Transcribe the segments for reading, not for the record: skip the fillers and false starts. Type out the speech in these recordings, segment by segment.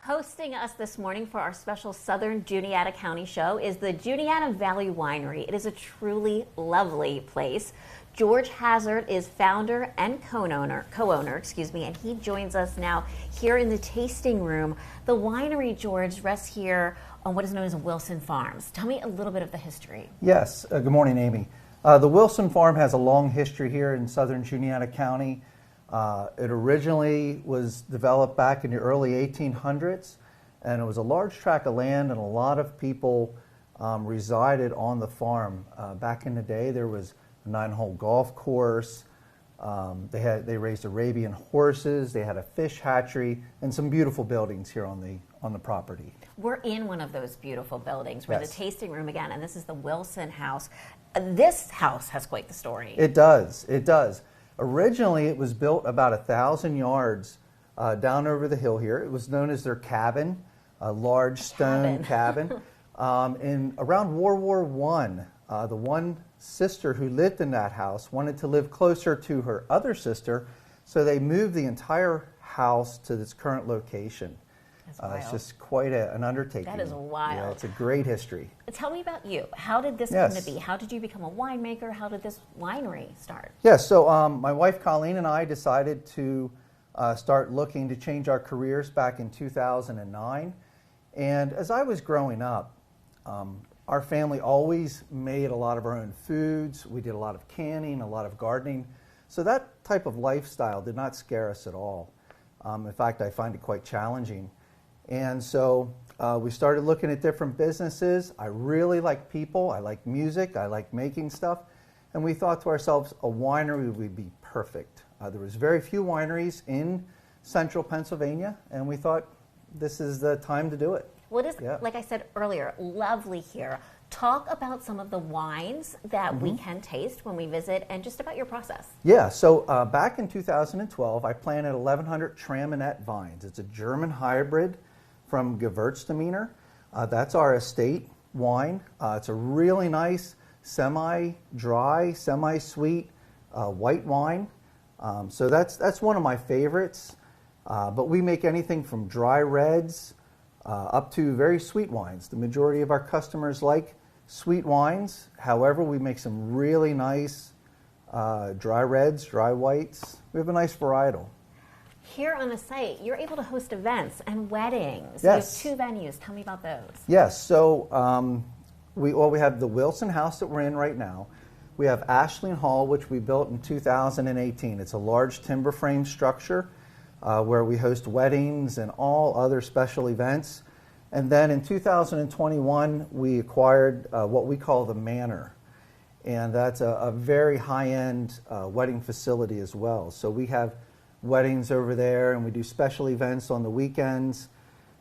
Hosting us this morning for our special Southern Juniata County show is the Juniata Valley Winery. It is a truly lovely place. George Hazard is founder and co-owner, and he joins us now here in the tasting room. The winery, George, rests here on what is known as Wilson Farms. Tell me a little bit of the history. Yes, good morning, Amy. The Wilson Farm has a long history here in Southern Juniata County. It originally was developed back in the early 1800s, and it was a large tract of land, and a lot of people resided on the farm. Back in the day, there was a 9-hole golf course. They raised Arabian horses. They had a fish hatchery and some beautiful buildings here on the property. We're in one of those beautiful buildings. We're in the Yes. tasting room again, and this is the Wilson house. This house has quite the story. It does. It does. Originally, it was built about 1,000 yards down over the hill here. It was known as their cabin, a large stone cabin. In around World War I, the one sister who lived in that house wanted to live closer to her other sister, so they moved the entire house to this current location. It's just quite an undertaking. That is wild. Yeah, it's a great history. Tell me about you. How did this come to be? How did you become a winemaker? How did this winery start? Yeah, so my wife Colleen and I decided to start looking to change our careers back in 2009. And as I was growing up, our family always made a lot of our own foods. We did a lot of canning, a lot of gardening. So that type of lifestyle did not scare us at all. In fact, I find it quite challenging. And so we started looking at different businesses. I really like people. I like music. I like making stuff. And we thought to ourselves, a winery would be perfect. There was very few wineries in central Pennsylvania, and we thought this is the time to do it. Well, it is, like I said earlier, lovely here. Talk about some of the wines that we can taste when we visit and just about your process. Yeah, so back in 2012, I planted 1,100 Traminette vines. It's a German hybrid from Gewürztraminer. That's our estate wine. It's a really nice semi-dry, semi-sweet white wine. So that's one of my favorites. But we make anything from dry reds up to very sweet wines. The majority of our customers like sweet wines. However, we make some really nice dry reds, dry whites. We have a nice varietal. Here on the site, you're able to host events and weddings. Yes. You have 2 venues. Tell me about those. Yes. So we have the Wilson house that we're in right now. We have Ashling Hall, which we built in 2018. It's a large timber frame structure where we host weddings and all other special events. And then in 2021, we acquired what we call the Manor. And that's a very high-end wedding facility as well. So we have weddings over there, and we do special events on the weekends.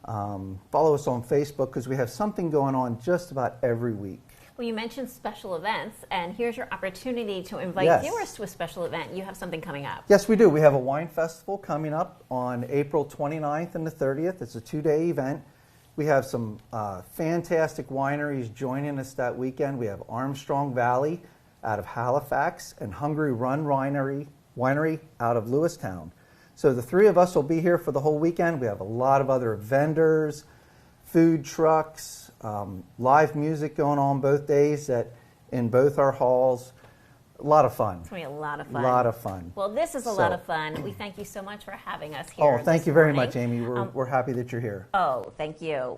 Follow us on Facebook because we have something going on just about every week. Well, you mentioned special events, and here's your opportunity to invite viewers to a special event. You have something coming up. Yes, we do. We have a wine festival coming up on April 29th and the 30th. It's a 2-day event. We have some fantastic wineries joining us that weekend. We have Armstrong Valley out of Halifax and Hungry Run Winery out of Lewistown. So the 3 of us will be here for the whole weekend. We have a lot of other vendors, food trucks, live music going on both days in both our halls. A lot of fun. It's going to be a lot of fun. A lot of fun. Well, this is a lot of fun. We thank you so much for having us here. Oh, thank you very much, Amy. We're happy that you're here. Oh, thank you.